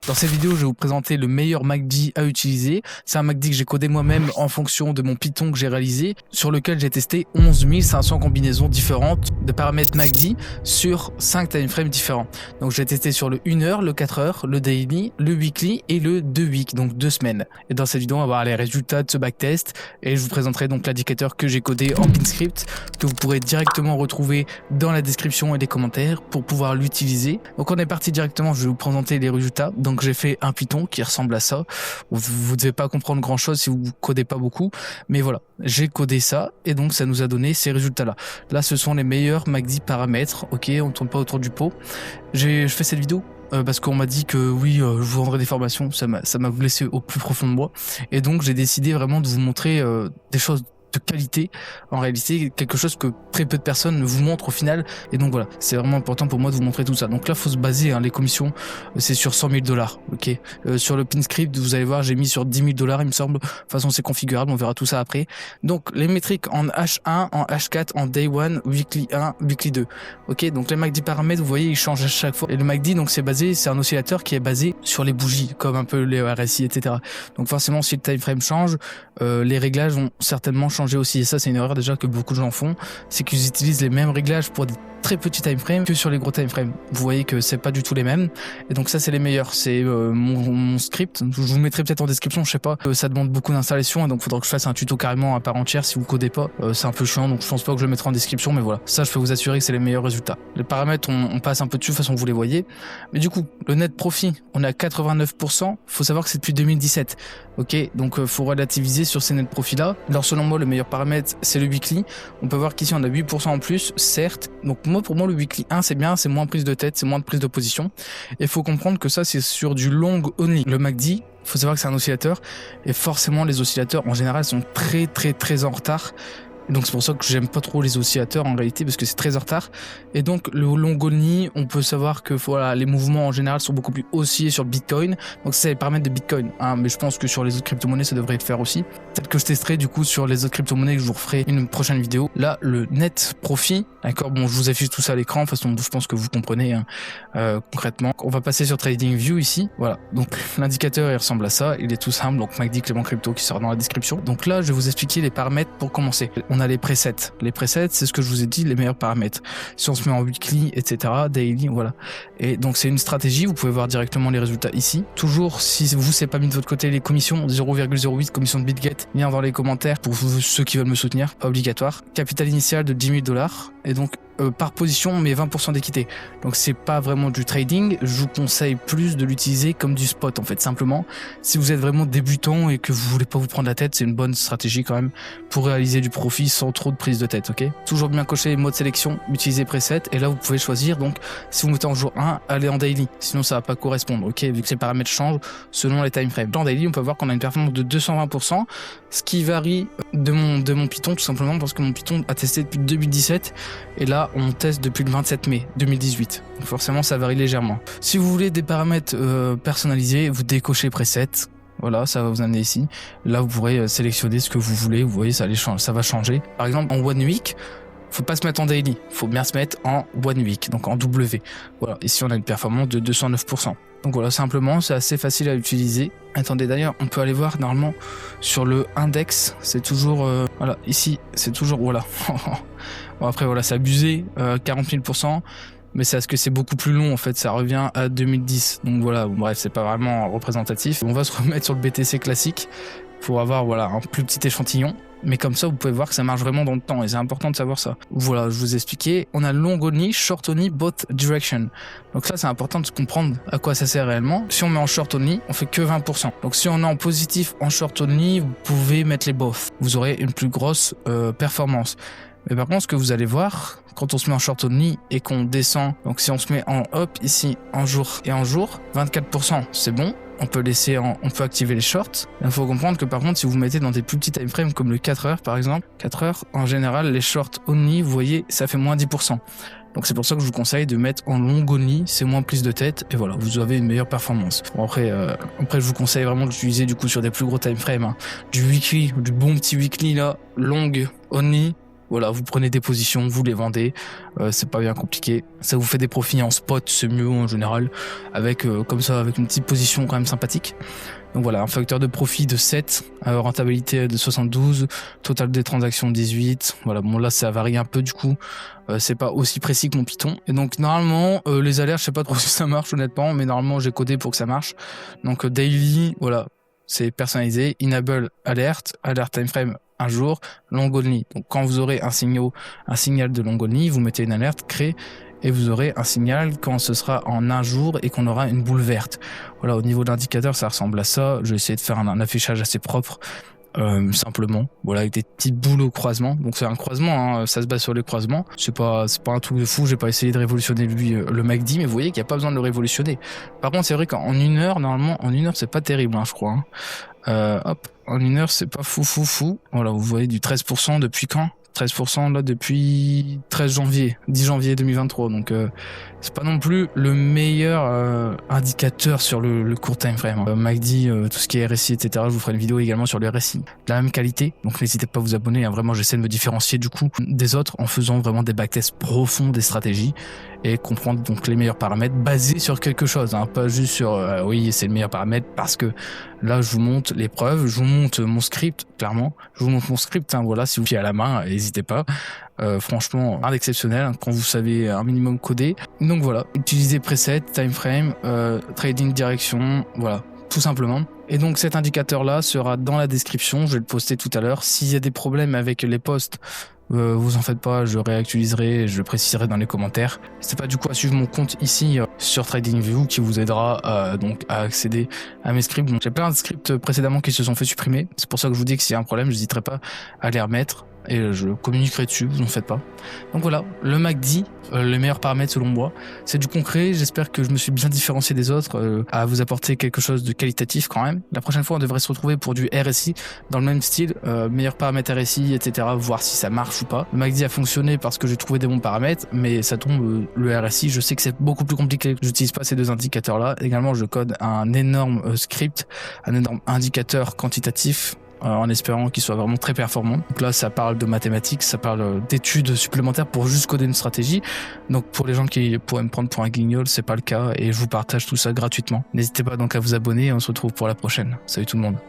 Dans cette vidéo, je vais vous présenter le meilleur MACD à utiliser. C'est un MACD que j'ai codé moi-même en fonction de mon Python que j'ai réalisé, sur lequel j'ai testé 11 500 combinaisons différentes de paramètres MACD sur 5 timeframes différents. Donc j'ai testé sur le 1 heure, le 4 heures, le daily, le weekly et le 2 week, donc 2 semaines. Et dans cette vidéo, on va voir les résultats de ce backtest et je vous présenterai donc l'indicateur que j'ai codé en Pinscript, que vous pourrez directement retrouver dans la description et les commentaires pour pouvoir l'utiliser. Donc on est parti directement, je vais vous présenter les résultats. Donc j'ai fait un Python qui ressemble à ça. Vous ne devez pas comprendre grand chose si vous codez pas beaucoup, mais voilà, j'ai codé ça et donc ça nous a donné ces résultats là. Là ce sont les meilleurs MACD paramètres, ok, on tourne pas autour du pot. Je fais cette vidéo parce qu'on m'a dit que oui, je vous rendrai des formations, ça m'a blessé au plus profond de moi et donc j'ai décidé vraiment de vous montrer des choses de qualité, en réalité quelque chose que très peu de personnes vous montrent au final, et donc voilà, c'est vraiment important pour moi de vous montrer tout ça. Donc là faut se baser, les commissions c'est sur 100 000 $, ok. Sur le Pinscript vous allez voir j'ai mis sur 10 000 $ il me semble, de toute façon c'est configurable, on verra tout ça après. Donc les métriques en H1, en H4, en Day 1, Weekly 1, Weekly 2, ok. Donc les MACD paramètres vous voyez ils changent à chaque fois, et le MACD donc c'est un oscillateur qui est basé sur les bougies, comme un peu les RSI etc. Donc forcément si le time frame change, les réglages vont certainement changer aussi, et ça c'est une erreur déjà que beaucoup de gens font, c'est qu'ils utilisent les mêmes réglages pour des très petits time frames que sur les gros time frames. Vous voyez que c'est pas du tout les mêmes, et donc ça c'est les meilleurs. C'est mon script, je vous mettrai peut-être en description, je sais pas, ça demande beaucoup d'installation et donc faudra que je fasse un tuto carrément à part entière si vous codez pas, c'est un peu chiant donc je pense pas que je le mettrai en description, mais voilà, ça je peux vous assurer que c'est les meilleurs résultats. Les paramètres on passe un peu dessus, de toute façon vous les voyez, mais du coup le net profit on est à 89%, faut savoir que c'est depuis 2017, ok, donc faut relativiser sur ces net profits là. Alors selon moi le meilleur paramètre c'est le weekly, on peut voir qu'ici on a 8% en plus, certes, donc pour moi le weekly 1 c'est bien, c'est moins prise de tête, c'est moins de prise de position, et faut comprendre que ça c'est sur du long only. Le MACD, faut savoir que c'est un oscillateur, et forcément les oscillateurs en général sont très en retard. Donc c'est pour ça que j'aime pas trop les oscillateurs en réalité, parce que c'est très en retard. Et donc le long only, on peut savoir que voilà, les mouvements en général sont beaucoup plus haussiers sur Bitcoin. Donc ça c'est les paramètres de Bitcoin, mais je pense que sur les autres crypto-monnaies ça devrait le faire aussi. Peut-être que je testerai du coup sur les autres crypto-monnaies, que je vous referai une prochaine vidéo. Là le net profit, d'accord, bon je vous affiche tout ça à l'écran, de toute façon je pense que vous comprenez concrètement. On va passer sur TradingView ici, voilà. Donc l'indicateur il ressemble à ça, il est tout simple, donc MACD Clément Crypto qui sort dans la description. Donc là je vais vous expliquer les paramètres pour commencer. On a les presets. Les presets, c'est ce que je vous ai dit, les meilleurs paramètres. Si on se met en weekly, etc., daily, voilà. Et donc c'est une stratégie, vous pouvez voir directement les résultats ici. Toujours, si vous c'est pas mis de votre côté les commissions, 0,08 commission de BitGet, lien dans les commentaires pour ceux qui veulent me soutenir, pas obligatoire. Capital initial de 10 000 $, et donc par position mais 20% d'équité. Donc c'est pas vraiment du trading, je vous conseille plus de l'utiliser comme du spot en fait, simplement. Si vous êtes vraiment débutant et que vous voulez pas vous prendre la tête, c'est une bonne stratégie quand même pour réaliser du profit sans trop de prise de tête, ok. Toujours bien cocher les modes sélection, utiliser preset, et là vous pouvez choisir, donc si vous mettez en jour 1, allez en daily, sinon ça va pas correspondre, ok, vu que les paramètres changent selon les time frames. En daily on peut voir qu'on a une performance de 220%, ce qui varie de mon Python tout simplement parce que mon Python a testé depuis 2017 et là on teste depuis le 27 mai 2018. Donc forcément ça varie légèrement. Si vous voulez des paramètres personnalisés, vous décochez preset. Voilà, ça va vous amener ici. Là vous pourrez sélectionner ce que vous voulez. Vous voyez ça va changer. Par exemple en one week, faut pas se mettre en daily, faut bien se mettre en one week, donc en W. Voilà, ici on a une performance de 209%. Donc voilà, simplement, c'est assez facile à utiliser. Attendez, d'ailleurs, on peut aller voir normalement sur le index, c'est toujours, voilà, ici, c'est toujours, voilà. Bon, après, voilà, c'est abusé, 40 000%, mais c'est parce que c'est beaucoup plus long, en fait, ça revient à 2010. Donc voilà, bon, bref, c'est pas vraiment représentatif. On va se remettre sur le BTC classique pour avoir, voilà, un plus petit échantillon. Mais comme ça, vous pouvez voir que ça marche vraiment dans le temps et c'est important de savoir ça. Voilà, je vous ai expliqué. On a long only, short only, both direction. Donc ça, c'est important de comprendre à quoi ça sert réellement. Si on met en short only, on fait que 20%. Donc si on est en positif en short only, vous pouvez mettre les both. Vous aurez une plus grosse performance. Mais par contre, ce que vous allez voir, quand on se met en short only et qu'on descend, donc si on se met en up ici, en jour et en jour, 24%, c'est bon. On peut activer les shorts. Il faut comprendre que par contre, si vous mettez dans des plus petits time frames comme le 4 heures par exemple, 4 heures, en général, les shorts only, vous voyez, ça fait moins 10%. Donc c'est pour ça que je vous conseille de mettre en long only, c'est moins prise de tête et voilà, vous avez une meilleure performance. Bon, après je vous conseille vraiment d'utiliser du coup sur des plus gros time frames, du weekly, du bon petit weekly là, long only, Voilà, vous prenez des positions, vous les vendez, c'est pas bien compliqué. Ça vous fait des profits en spot, c'est mieux en général, avec comme ça, avec une petite position quand même sympathique. Donc voilà, un facteur de profit de 7, rentabilité de 72, total des transactions 18. Voilà, bon là ça varie un peu du coup, c'est pas aussi précis que mon Python. Et donc normalement, les alertes, je sais pas trop si ça marche honnêtement, mais normalement j'ai codé pour que ça marche. Donc daily, voilà, c'est personnalisé, enable alert, alert time frame un jour, long only. Donc quand vous aurez un signal de long only, vous mettez une alerte, créer, et vous aurez un signal quand ce sera en un jour et qu'on aura une boule verte. Voilà, au niveau de l'indicateur, ça ressemble à ça. Je vais essayer de faire un affichage assez propre, simplement. Voilà, avec des petites boules au croisement. Donc c'est un croisement, hein, ça se base sur les croisements. C'est pas un truc de fou. J'ai pas essayé de révolutionner le MACD, mais vous voyez qu'il n'y a pas besoin de le révolutionner. Par contre, c'est vrai qu'en une heure, normalement, en une heure, c'est pas terrible, hein, je crois. Hop, en une heure, c'est pas fou. Voilà, vous voyez du 13% depuis quand? 13% là depuis 10 janvier 2023, donc c'est pas non plus le meilleur indicateur sur le court time frame. MACD, tout ce qui est RSI, etc. Je vous ferai une vidéo également sur le RSI de la même qualité, donc n'hésitez pas à vous abonner, hein. Vraiment j'essaie de me différencier du coup des autres en faisant vraiment des backtests profonds des stratégies et comprendre donc les meilleurs paramètres basés sur quelque chose, hein, pas juste sur oui c'est le meilleur paramètre parce que là je vous montre les preuves, je vous montre mon script, clairement je vous montre mon script, hein, voilà, si vous fiez à la main, n'hésitez pas. Franchement rien d'exceptionnel, hein, quand vous savez un minimum coder. Donc voilà, utilisez preset, time frame, trading direction, voilà, tout simplement. Et donc cet indicateur là sera dans la description, je vais le poster tout à l'heure. S'il y a des problèmes avec les posts, vous en faites pas, je réactualiserai, je le préciserai dans les commentaires. N'hésitez pas du coup à suivre mon compte ici sur TradingView qui vous aidera donc à accéder à mes scripts. Donc j'ai plein de scripts précédemment qui se sont fait supprimer. C'est pour ça que je vous dis que s'il y a un problème, je n'hésiterai pas à les remettre et je communiquerai dessus, vous en faites pas. Donc voilà, le MACD, les meilleurs paramètres selon moi, c'est du concret. J'espère que je me suis bien différencié des autres, à vous apporter quelque chose de qualitatif quand même. La prochaine fois on devrait se retrouver pour du RSI dans le même style, meilleurs paramètres RSI, etc., voir si ça marche ou pas. Le MACD a fonctionné parce que j'ai trouvé des bons paramètres, mais ça tombe, le RSI, je sais que c'est beaucoup plus compliqué. J'utilise pas ces deux indicateurs là. Également je code un énorme script, un énorme indicateur quantitatif, en espérant qu'il soit vraiment très performant. Donc là ça parle de mathématiques, ça parle d'études supplémentaires pour juste coder une stratégie. Donc pour les gens qui pourraient me prendre pour un guignol, c'est pas le cas et je vous partage tout ça gratuitement. N'hésitez pas donc à vous abonner et on se retrouve pour la prochaine. Salut tout le monde.